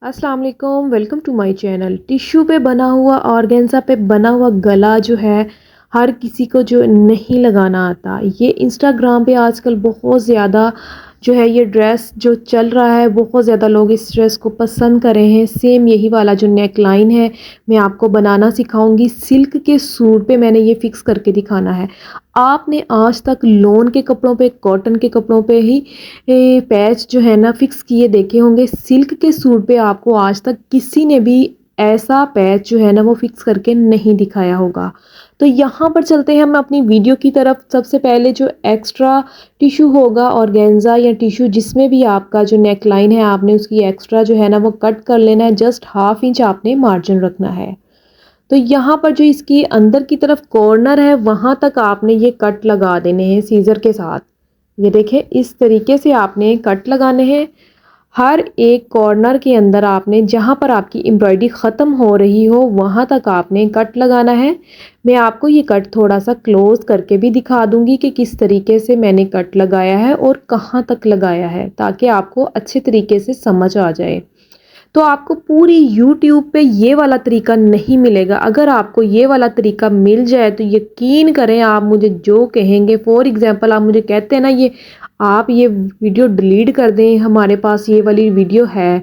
अस्सलाम वालेकुम, welcome to my channel. Tissue पे बना हुआ ऑर्गेन्जा पे बना हुआ गला जो है हर किसी को जो नहीं लगाना आता। ये इंस्टाग्राम पे आजकल बहुत ज़्यादा जो है ये ड्रेस जो चल रहा है, बहुत ज़्यादा लोग इस ड्रेस को पसंद कर रहे हैं। सेम यही वाला जो नेक लाइन है मैं आपको बनाना सिखाऊंगी। सिल्क के सूट पे मैंने ये फिक्स करके दिखाना है। आपने आज तक लॉन के कपड़ों पे, कॉटन के कपड़ों पे ही पैच जो है ना फिक्स किए देखे होंगे। सिल्क के सूट पे आपको आज तक किसी ने भी ऐसा पैच जो है ना वो फिक्स करके नहीं दिखाया होगा। तो यहाँ पर चलते हैं हम अपनी वीडियो की तरफ। सबसे पहले जो एक्स्ट्रा टिश्यू होगा ऑर्गेन्जा या टिश्यू जिसमें भी आपका जो नेक लाइन है, आपने उसकी एक्स्ट्रा जो है ना वो कट कर लेना है। जस्ट 1/2 इंच आपने मार्जिन रखना है। तो यहाँ पर जो इसकी अंदर की तरफ कॉर्नर है वहाँ तक आपने ये कट लगा देने हैं सीज़र के साथ। ये देखें, इस तरीके से आपने कट लगाने हैं। हर एक कॉर्नर के अंदर आपने जहाँ पर आपकी एम्ब्रॉयडरी ख़त्म हो रही हो वहाँ तक आपने कट लगाना है। मैं आपको ये कट थोड़ा सा क्लोज़ करके भी दिखा दूँगी कि किस तरीके से मैंने कट लगाया है और कहाँ तक लगाया है, ताकि आपको अच्छे तरीके से समझ आ जाए। तो आपको पूरी यूट्यूब पे ये वाला तरीका नहीं मिलेगा। अगर आपको ये वाला तरीका मिल जाए तो यकीन करें, आप मुझे जो कहेंगे, फॉर एग्ज़ाम्पल आप मुझे कहते हैं ना ये आप ये वीडियो डिलीट कर दें, हमारे पास ये वाली वीडियो है,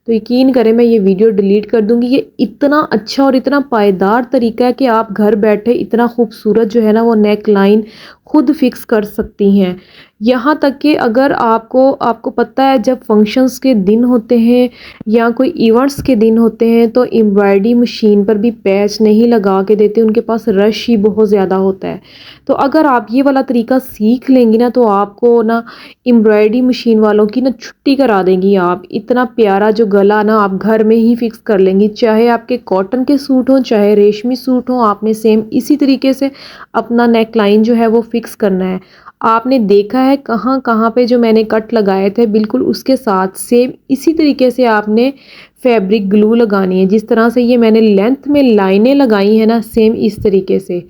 तो यकीन करें मैं ये वीडियो डिलीट कर दूँगी। ये इतना अच्छा और इतना पायदार तरीका है कि आप घर बैठे इतना खूबसूरत जो है ना वो नेक लाइन खुद फिक्स कर सकती हैं। यहाँ तक कि अगर आपको आपको पता है जब फंक्शंस के दिन होते हैं या कोई इवेंट्स के दिन होते हैं तो एम्ब्रॉयडरी मशीन पर भी पैच नहीं लगा के देते, उनके पास रश ही बहुत ज़्यादा होता है। तो अगर आप ये वाला तरीका सीख लेंगी ना तो आपको ना एम्ब्रॉयडरी मशीन वालों की ना छुट्टी करा देंगी। आप इतना प्यारा जो गला ना आप घर में ही फिक्स कर लेंगी। चाहे आपके कॉटन के सूट हों, चाहे रेशमी सूट हों, आपने सेम इसी तरीके से अपना नेक लाइन जो है वो फिक्स करना है। आपने देखा है कहाँ कहाँ पे जो मैंने कट लगाए थे, बिल्कुल उसके साथ सेम इसी तरीके से आपने फैब्रिक ग्लू लगानी है। जिस तरह से ये मैंने लेंथ में लाइनें लगाई हैं ना, सेम इस तरीके से।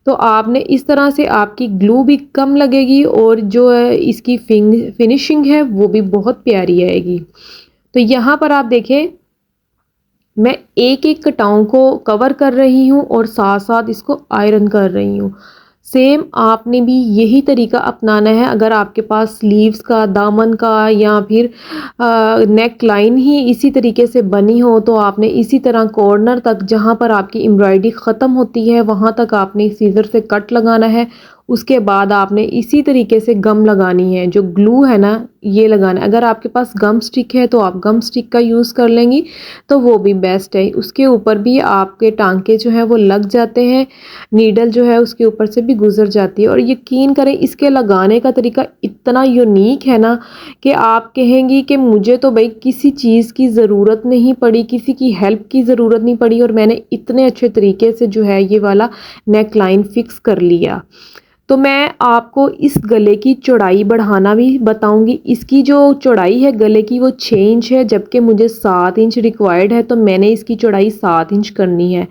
तो आपने इस तरह से आपकी ग्लू भी कम लगेगी और जो है इसकी फिनिशिंग है वो भी बहुत प्यारी आएगी। तो यहाँ पर आप देखें, मैं एक एक कटाओं को कवर कर रही हूँ और साथ साथ इसको आयरन कर रही हूँ। सेम आपने भी यही तरीका अपनाना है। अगर आपके पास स्लीव्स का, दामन का या फिर नेक लाइन ही इसी तरीके से बनी हो तो आपने इसी तरह कॉर्नर तक जहाँ पर आपकी एम्ब्रॉयडरी ख़त्म होती है वहाँ तक आपने सीज़र से कट लगाना है। उसके बाद आपने इसी तरीके से गम लगानी है, जो ग्लू है ना ये लगाना है। अगर आपके पास गम स्टिक है तो आप गम स्टिक का यूज़ कर लेंगी तो वो भी बेस्ट है। उसके ऊपर भी आपके टांके जो हैं वो लग जाते हैं, नीडल जो है उसके ऊपर से भी गुजर जाती है। और यकीन करें इसके लगाने का तरीका इतना यूनिक है ना कि आप कहेंगी कि मुझे तो भाई किसी चीज़ की ज़रूरत नहीं पड़ी, किसी की हेल्प की ज़रूरत नहीं पड़ी और मैंने इतने अच्छे तरीके से जो है ये वाला नेक लाइन फिक्स कर लिया। तो मैं आपको इस गले की चौड़ाई बढ़ाना भी बताऊंगी। इसकी जो चौड़ाई है गले की वो 6 इंच है, जबकि मुझे 7 इंच रिक्वायर्ड है, तो मैंने इसकी चौड़ाई 7 इंच करनी है।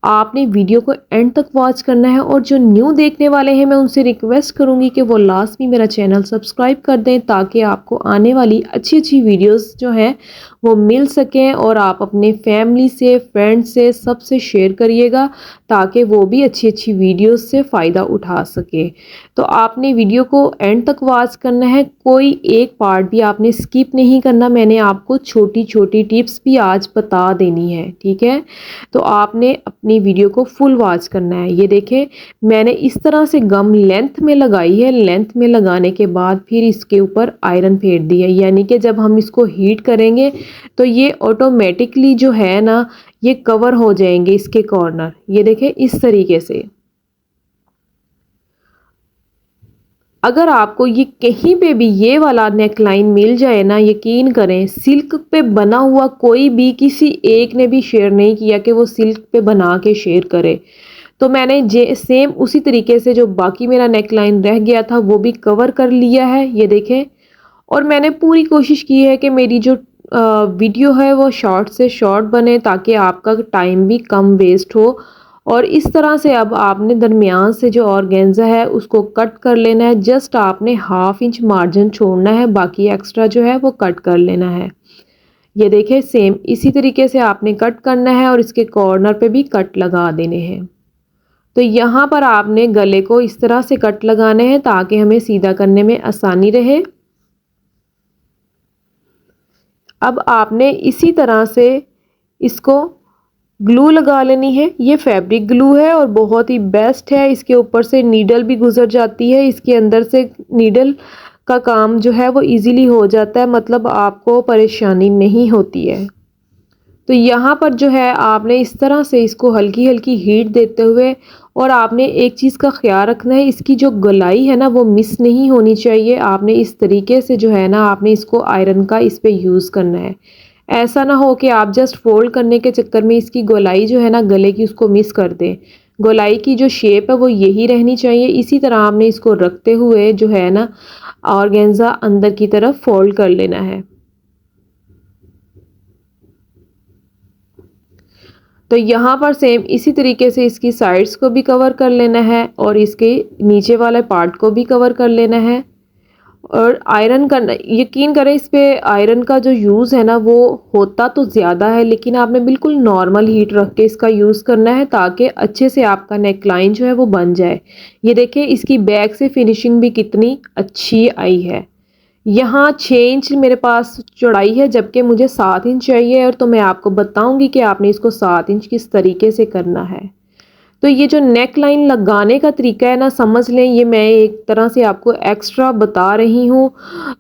आपने वीडियो को एंड तक वॉच करना है और जो न्यू देखने वाले हैं मैं उनसे रिक्वेस्ट करूंगी कि वो लास्ट में मेरा चैनल सब्सक्राइब कर दें, ताकि आपको आने वाली अच्छी अच्छी वीडियोस जो हैं वो मिल सकें और आप अपने फैमिली से, फ्रेंड्स से, सबसे शेयर करिएगा ताकि वो भी अच्छी अच्छी वीडियोस से फ़ायदा उठा सके। तो आपने वीडियो को एंड तक वॉच करना है, कोई एक पार्ट भी आपने स्किप नहीं करना। मैंने आपको छोटी छोटी टिप्स भी आज बता देनी है, ठीक है। तो आपने अपनी वीडियो को फुल वॉच करना है। ये देखें, मैंने इस तरह से गम लेंथ में लगाई है। लेंथ में लगाने के बाद फिर इसके ऊपर आयरन फेर दी है, यानी कि जब हम इसको हीट करेंगे तो ये ऑटोमेटिकली जो है ना ये कवर हो जाएंगे इसके कॉर्नर। ये देखें इस तरीके से। अगर आपको ये कहीं पे भी ये वाला नेक लाइन मिल जाए ना, यकीन करें सिल्क पे बना हुआ कोई भी किसी एक ने भी शेयर नहीं किया कि वो सिल्क पे बना के शेयर करे। तो मैंने सेम उसी तरीके से जो बाकी मेरा नेक लाइन रह गया था वो भी कवर कर लिया है, ये देखें। और मैंने पूरी कोशिश की है कि मेरी जो वीडियो है वो शॉर्ट से शॉर्ट बने, ताकि आपका टाइम भी कम वेस्ट हो। और इस तरह से अब आपने दरमियान से जो ऑर्गेन्जा है उसको कट कर लेना है। जस्ट आपने 1/2 इंच मार्जिन छोड़ना है, बाकी एक्स्ट्रा जो है वो कट कर लेना है। ये देखें सेम इसी तरीके से आपने कट करना है और इसके कॉर्नर पे भी कट लगा देने हैं। तो यहाँ पर आपने गले को इस तरह से कट लगाने हैं ताकि हमें सीधा करने में आसानी रहे। अब आपने इसी तरह से इसको ग्लू लगा लेनी है। ये फैब्रिक ग्लू है और बहुत ही बेस्ट है। इसके ऊपर से नीडल भी गुजर जाती है, इसके अंदर से नीडल का काम जो है वो इजीली हो जाता है, मतलब आपको परेशानी नहीं होती है। तो यहाँ पर जो है आपने इस तरह से इसको हल्की हल्की हीट देते हुए, और आपने एक चीज़ का ख्याल रखना है, इसकी जो गोलाई है ना वो मिस नहीं होनी चाहिए। आपने इस तरीके से जो है ना आपने इसको आयरन का इस पे यूज़ करना है। ऐसा ना हो कि आप जस्ट फोल्ड करने के चक्कर में इसकी गोलाई जो है ना गले की उसको मिस कर दें। गोलाई की जो शेप है वो यही रहनी चाहिए। इसी तरह आपने इसको रखते हुए जो है ना ऑर्गेन्जा अंदर की तरफ फोल्ड कर लेना है। तो यहाँ पर सेम इसी तरीके से इसकी साइड्स को भी कवर कर लेना है और इसके नीचे वाले पार्ट को भी कवर कर लेना है और आयरन करना। यकीन करें इस पे आयरन का जो यूज़ है ना वो होता तो ज़्यादा है, लेकिन आपने बिल्कुल नॉर्मल हीट रख के इसका यूज़ करना है ताकि अच्छे से आपका नेक लाइन जो है वो बन जाए। ये देखिए इसकी बैक से फिनिशिंग भी कितनी अच्छी आई है। यहाँ 6 इंच मेरे पास चौड़ाई है, जबकि मुझे 7 इंच चाहिए, और तो मैं आपको बताऊंगी कि आपने इसको 7 इंच किस तरीके से करना है। तो ये जो नेक लाइन लगाने का तरीका है ना, समझ लें ये मैं एक तरह से आपको एक्स्ट्रा बता रही हूँ।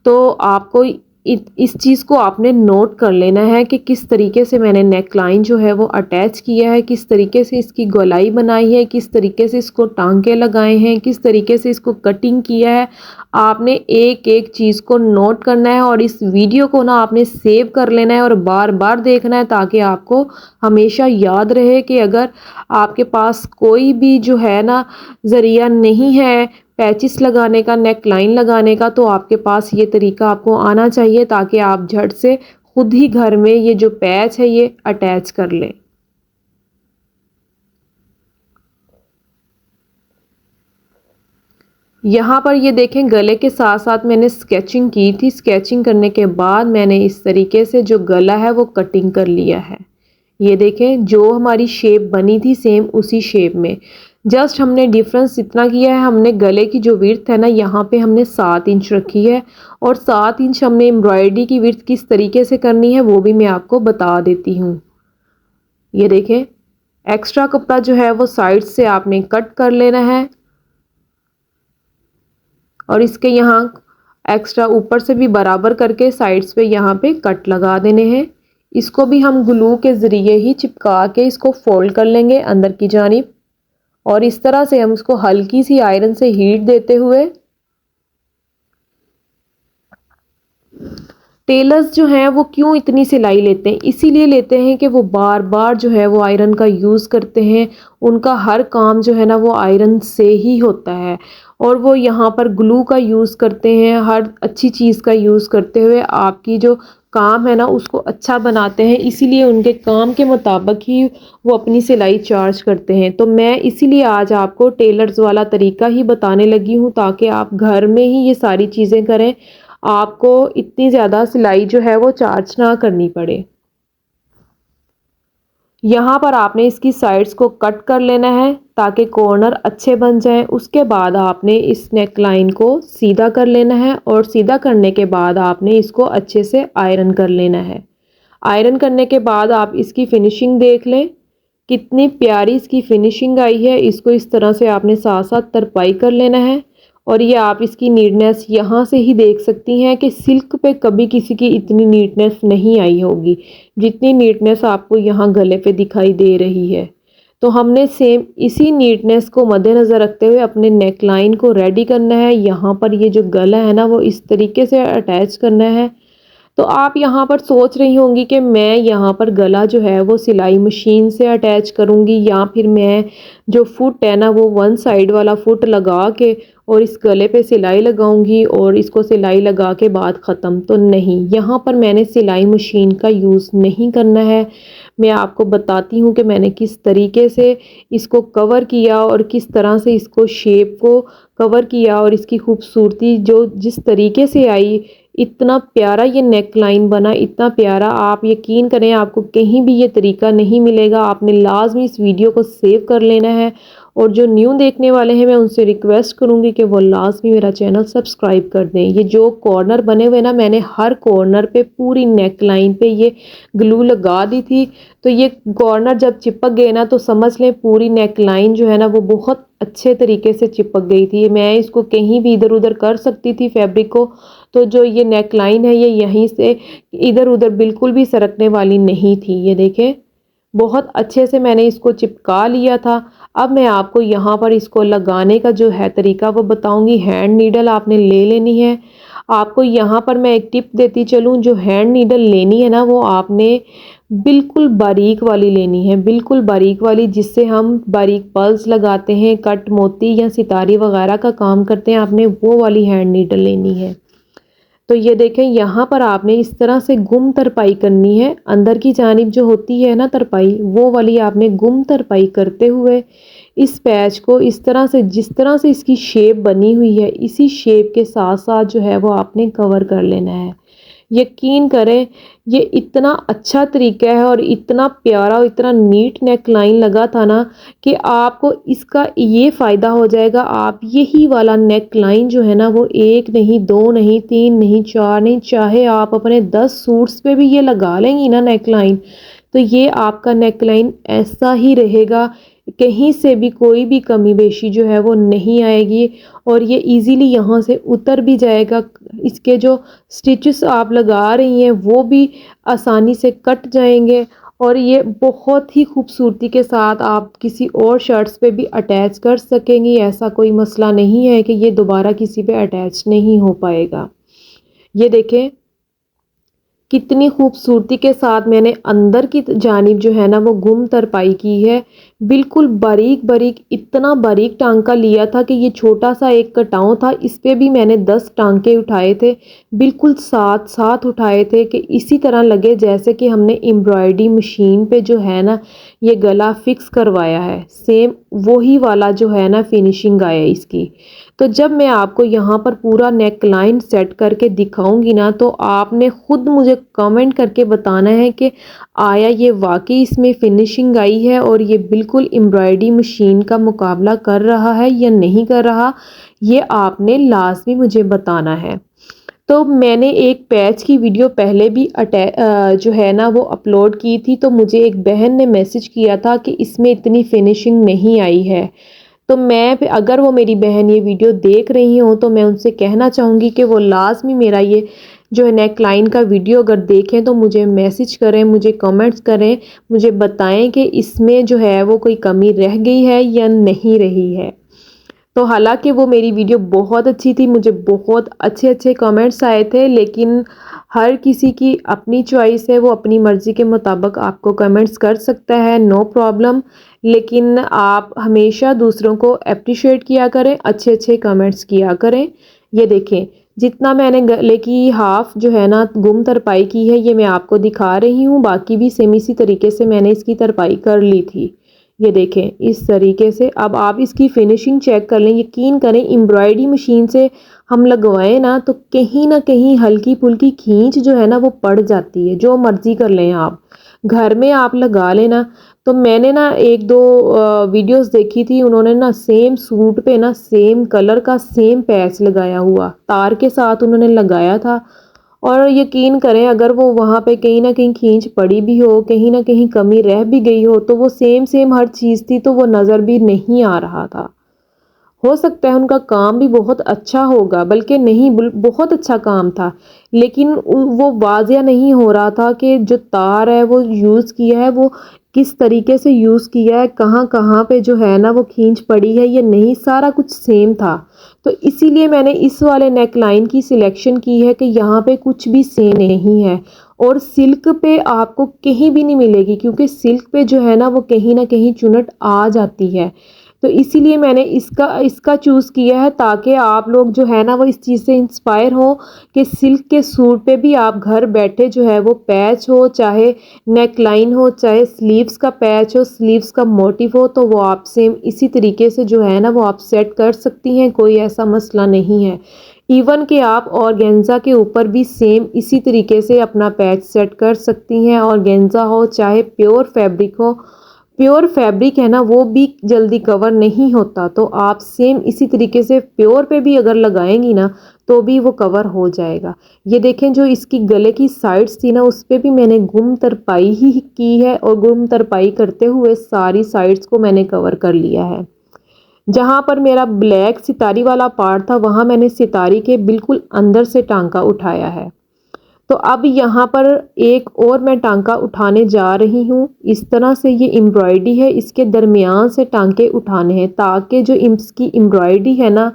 तो आपको इस चीज़ को आपने नोट कर लेना है कि किस तरीके से मैंने नेक लाइन जो है वो अटैच किया है, किस तरीके से इसकी गोलाई बनाई है, किस तरीके से इसको टांके लगाए हैं, किस तरीके से इसको कटिंग किया है। आपने एक एक चीज़ को नोट करना है और इस वीडियो को ना आपने सेव कर लेना है और बार बार देखना है ताकि आपको हमेशा याद रहे कि अगर आपके पास कोई भी जो है ना ज़रिया नहीं है पैचिस लगाने का, नेक लाइन लगाने का, तो आपके पास ये तरीका आपको आना चाहिए ताकि आप झट से खुद ही घर में ये जो पैच है ये अटैच कर लें। यहाँ पर ये देखें गले के साथ साथ मैंने स्केचिंग की थी। स्केचिंग करने के बाद मैंने इस तरीके से जो गला है वो कटिंग कर लिया है। ये देखें जो हमारी शेप बनी थी सेम उसी शेप में, जस्ट हमने डिफरेंस इतना किया है, हमने गले की जो विड्थ है ना यहाँ पे हमने 7 इंच रखी है और 7 इंच हमने एम्ब्रॉयडरी की विड्थ किस तरीके से करनी है वो भी मैं आपको बता देती हूँ। ये देखें एक्स्ट्रा कपड़ा जो है वो साइड से आपने कट कर लेना है और इसके यहाँ एक्स्ट्रा ऊपर से भी बराबर करके साइड्स पे यहाँ पे कट लगा देने हैं। इसको भी हम ग्लू के ज़रिए ही चिपका के इसको फोल्ड कर लेंगे अंदर की जानिब, और इस तरह से हम इसको हल्की सी आयरन से हीट देते हुए, टेलर्स जो हैं वो क्यों इतनी सिलाई लेते हैं, इसीलिए लेते हैं कि वो बार बार जो है वो आयरन का यूज़ करते हैं। उनका हर काम जो है ना वो आयरन से ही होता है और वो यहाँ पर ग्लू का यूज़ करते हैं। हर अच्छी चीज़ का यूज़ करते हुए आपकी जो काम है ना उसको अच्छा बनाते हैं, इसीलिए उनके काम के मुताबिक ही वो अपनी सिलाई चार्ज करते हैं। तो मैं इसीलिए आज आपको टेलर्स वाला तरीका ही बताने लगी हूँ ताकि आप घर में ही ये सारी चीज़ें करें, आपको इतनी ज़्यादा सिलाई जो है वो चार्ज ना करनी पड़े। यहाँ पर आपने इसकी साइड्स को कट कर लेना है ताकि कॉर्नर अच्छे बन जाएं। उसके बाद आपने इस नेक लाइन को सीधा कर लेना है और सीधा करने के बाद आपने इसको अच्छे से आयरन कर लेना है। आयरन करने के बाद आप इसकी फिनिशिंग देख लें, कितनी प्यारी इसकी फिनिशिंग आई है। इसको इस तरह से आपने साथ साथ तरपाई कर लेना है और ये आप इसकी नीटनेस यहाँ से ही देख सकती हैं कि सिल्क पे कभी किसी की इतनी नीटनेस नहीं आई होगी जितनी नीटनेस आपको यहाँ गले पे दिखाई दे रही है। तो हमने सेम इसी नीटनेस को मद्देनज़र रखते हुए अपने नेक लाइन को रेडी करना है। यहाँ पर ये जो गला है ना वो इस तरीके से अटैच करना है। तो आप यहाँ पर सोच रही होंगी कि मैं यहाँ पर गला जो है वो सिलाई मशीन से अटैच करूँगी या फिर मैं जो फुट है ना वो वन साइड वाला फुट लगा के और इस गले पे सिलाई लगाऊंगी और इसको सिलाई लगा के बाद ख़त्म। तो नहीं, यहाँ पर मैंने सिलाई मशीन का यूज़ नहीं करना है। मैं आपको बताती हूँ कि मैंने किस तरीके से इसको कवर किया और किस तरह से इसको शेप को कवर किया और इसकी खूबसूरती जो जिस तरीके से आई, इतना प्यारा ये नेक लाइन बना, इतना प्यारा, आप यकीन करें आपको कहीं भी ये तरीका नहीं मिलेगा। आपने लाजमी इस वीडियो को सेव कर लेना है और जो न्यू देखने वाले हैं मैं उनसे रिक्वेस्ट करूंगी कि वो लाजमी मेरा चैनल सब्सक्राइब कर दें। ये जो कॉर्नर बने हुए ना, मैंने हर कॉर्नर पे पूरी नेक लाइन पे ये ग्लू लगा दी थी। तो ये कॉर्नर जब चिपक गए ना तो समझ लें पूरी नेक लाइन जो है ना वो बहुत अच्छे तरीके से चिपक गई थी। मैं इसको कहीं भी इधर उधर कर सकती थी फैब्रिक को। तो जो ये नेक लाइन है ये यहीं से इधर उधर बिल्कुल भी सरकने वाली नहीं थी। ये देखें बहुत अच्छे से मैंने इसको चिपका लिया था। अब मैं आपको यहाँ पर इसको लगाने का जो है तरीका वो बताऊंगी। हैंड नीडल आपने ले लेनी है। आपको यहाँ पर मैं एक टिप देती चलूँ, जो हैंड नीडल लेनी है ना वो आपने बिल्कुल बारीक वाली लेनी है, बिल्कुल बारीक वाली, जिससे हम बारीक पर्ल्स लगाते हैं, कट मोती या सितारे वगैरह का काम करते हैं, आपने वो वाली हैंड नीडल लेनी है। तो ये देखें यहाँ पर आपने इस तरह से गुम तरपाई करनी है। अंदर की जानिब जो होती है ना तरपाई, वो वाली आपने गुम तरपाई करते हुए इस पैच को इस तरह से, जिस तरह से इसकी शेप बनी हुई है इसी शेप के साथ साथ जो है वो आपने कवर कर लेना है। यकीन करें ये इतना अच्छा तरीका है और इतना प्यारा और इतना नीट नेक लाइन लगा था ना कि आपको इसका ये फ़ायदा हो जाएगा। आप यही वाला नेक लाइन जो है ना वो एक नहीं, दो नहीं, तीन नहीं, चार नहीं, चाहे आप अपने 10 सूट्स पे भी ये लगा लेंगी ना नेक लाइन, तो ये आपका नेक लाइन ऐसा ही रहेगा, कहीं से भी कोई भी कमी बेशी जो है वो नहीं आएगी और ये इजीली यहाँ से उतर भी जाएगा। इसके जो स्टिचेस आप लगा रही हैं वो भी आसानी से कट जाएंगे और ये बहुत ही खूबसूरती के साथ आप किसी और शर्ट्स पे भी अटैच कर सकेंगी। ऐसा कोई मसला नहीं है कि ये दोबारा किसी पे अटैच नहीं हो पाएगा। ये देखें कितनी खूबसूरती के साथ मैंने अंदर की जानिब जो है ना वो गुम तरपाई की है। बिल्कुल बारीक बारीक, इतना बारीक टांका लिया था कि ये छोटा सा एक कटाव था, इस पे भी मैंने 10 टांके उठाए थे, बिल्कुल साथ साथ उठाए थे कि इसी तरह लगे जैसे कि हमने एम्ब्रॉयडरी मशीन पे जो है ना ये गला फिक्स करवाया है। सेम वही वाला जो है ना फिनिशिंग आया इसकी। तो जब मैं आपको यहाँ पर पूरा नेक लाइन सेट करके दिखाऊंगी ना तो आपने ख़ुद मुझे कमेंट करके बताना है कि आया ये वाकई इसमें फिनिशिंग आई है और ये बिल्कुल एम्ब्रॉयडरी मशीन का मुकाबला कर रहा है या नहीं कर रहा, ये आपने लाजमी मुझे बताना है। तो मैंने एक पैच की वीडियो पहले भी जो है ना वो अपलोड की थी, तो मुझे एक बहन ने मैसेज किया था कि इसमें इतनी फिनिशिंग नहीं आई है। तो मैं अगर वो मेरी बहन ये वीडियो देख रही हो तो मैं उनसे कहना चाहूँगी कि वो लाजमी मेरा ये जो है नेक लाइन का वीडियो अगर देखें तो मुझे मैसेज करें, मुझे कमेंट्स करें, मुझे बताएं कि इसमें जो है वो कोई कमी रह गई है या नहीं रही है। तो हालांकि वो मेरी वीडियो बहुत अच्छी थी, मुझे बहुत अच्छे अच्छे कमेंट्स आए थे, लेकिन हर किसी की अपनी चॉइस है, वो अपनी मर्ज़ी के मुताबिक आपको कमेंट्स कर सकता है, नो प्रॉब्लम। लेकिन आप हमेशा दूसरों को अप्रिशिएट किया करें, अच्छे अच्छे कमेंट्स किया करें। ये देखें जितना मैंने गले की हाफ जो है ना गुम तरपाई की है ये मैं आपको दिखा रही हूँ, बाकी भी सेम इसी तरीके से मैंने इसकी तरपाई कर ली थी। ये देखें इस तरीके से। अब आप इसकी फिनिशिंग चेक कर लें, यकीन करें एम्ब्रॉयडरी मशीन से हम लगवाएं ना तो कहीं ना कहीं हल्की फुल्की खींच जो है ना वो पड़ जाती है। जो मर्जी कर लें आप, घर में आप लगा लेना। तो मैंने ना एक दो वीडियोस देखी थी, उन्होंने ना सेम सूट पे ना सेम कलर का सेम पैच लगाया हुआ तार के साथ उन्होंने लगाया था और यकीन करें अगर वो वहाँ पे कहीं ना कहीं खींच पड़ी भी हो, कहीं ना कहीं कमी रह भी गई हो, तो वो सेम सेम हर चीज़ थी तो वो नज़र भी नहीं आ रहा था। हो सकता है उनका काम भी बहुत अच्छा होगा, बल्कि नहीं बहुत अच्छा काम था, लेकिन वो वाज़िया नहीं हो रहा था कि जो तार है वो यूज़ किया है वो किस तरीके से यूज़ किया है, कहाँ कहाँ पे जो है ना वो खींच पड़ी है, ये नहीं, सारा कुछ सेम था। तो इसीलिए मैंने इस वाले नेक लाइन की सिलेक्शन की है कि यहाँ पे कुछ भी सेम नहीं है और सिल्क पे आपको कहीं भी नहीं मिलेगी, क्योंकि सिल्क पे जो है ना वो कहीं ना कहीं चुनट आ जाती है। तो इसीलिए मैंने इसका चूज़ किया है ताकि आप लोग जो है ना वो इस चीज़ से इंस्पायर हो कि सिल्क के सूट पे भी आप घर बैठे जो है वो पैच हो, चाहे नेक लाइन हो, चाहे स्लीव्स का पैच हो, स्लीव्स का मोटिव हो, तो वो आप सेम इसी तरीके से जो है ना वो आप सेट कर सकती हैं, कोई ऐसा मसला नहीं है। इवन कि आप ऑर्गेन्जा के ऊपर भी सेम इसी तरीके से अपना पैच सेट कर सकती हैं। ऑर्गेन्जा हो चाहे प्योर फैब्रिक हो, प्योर फैब्रिक है ना वो भी जल्दी कवर नहीं होता, तो आप सेम इसी तरीके से प्योर पे भी अगर लगाएंगी ना तो भी वो कवर हो जाएगा। ये देखें जो इसकी गले की साइड्स थी ना उस पर भी मैंने गुम तरपाई ही की है और गुम तरपाई करते हुए सारी साइड्स को मैंने कवर कर लिया है। जहाँ पर मेरा ब्लैक सितारी वाला पार्ट था वहाँ मैंने सितारी के बिल्कुल अंदर से टांका उठाया है। तो अब यहाँ पर एक और मैं टांका उठाने जा रही हूँ। इस तरह से ये एम्ब्रॉयडरी है, इसके दरमियान से टांके उठाने हैं ताकि जो इसकी एम्ब्रॉयडरी है ना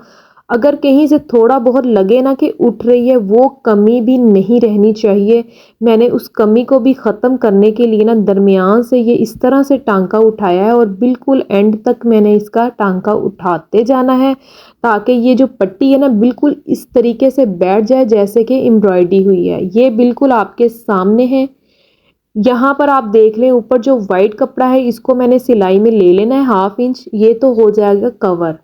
अगर कहीं से थोड़ा बहुत लगे ना कि उठ रही है वो कमी भी नहीं रहनी चाहिए। मैंने उस कमी को भी ख़त्म करने के लिए ना दरमियान से ये इस तरह से टांका उठाया है और बिल्कुल एंड तक मैंने इसका टांका उठाते जाना है ताकि ये जो पट्टी है ना बिल्कुल इस तरीके से बैठ जाए जैसे कि एम्ब्रॉयडरी हुई है। ये बिल्कुल आपके सामने है। यहाँ पर आप देख लें ऊपर जो वाइट कपड़ा है इसको मैंने सिलाई में ले लेना है 1/2 इंच, ये तो हो जाएगा कवर।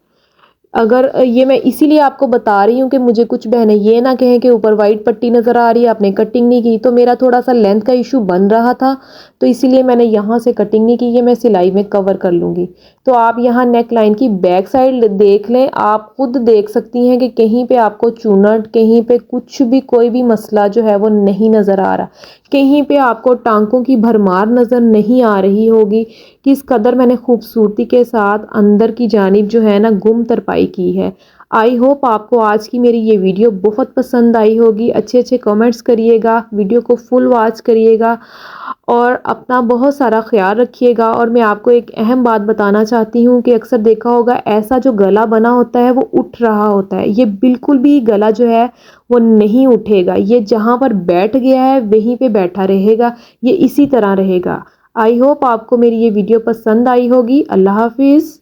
अगर ये मैं इसीलिए आपको बता रही हूँ कि मुझे कुछ बहनें ये ना कहें कि ऊपर वाइट पट्टी नज़र आ रही है आपने कटिंग नहीं की, तो मेरा थोड़ा सा लेंथ का इशू बन रहा था तो इसीलिए मैंने यहाँ से कटिंग नहीं की, ये मैं सिलाई में कवर कर लूँगी। तो आप यहाँ नेक लाइन की बैक साइड देख लें, आप खुद देख सकती हैं कि कहीं पे आपको चूनट, कहीं पे कुछ भी कोई भी मसला जो है वो नहीं नज़र आ रहा, कहीं पे आपको टांकों की भरमार नज़र नहीं आ रही होगी। किस कदर मैंने खूबसूरती के साथ अंदर की जानिब जो है ना गुम तरपाई की है। आई होप आपको आज की मेरी ये वीडियो बहुत पसंद आई होगी। अच्छे अच्छे कमेंट्स करिएगा, वीडियो को फुल वॉच करिएगा और अपना बहुत सारा ख्याल रखिएगा। और मैं आपको एक अहम बात बताना चाहती हूँ कि अक्सर देखा होगा ऐसा जो गला बना होता है वो उठ रहा होता है, ये बिल्कुल भी गला जो है वो नहीं उठेगा। ये जहाँ पर बैठ गया है वहीं पे बैठा रहेगा, ये इसी तरह रहेगा। आई होप आपको मेरी ये वीडियो पसंद आई होगी। अल्लाह हाफिज़।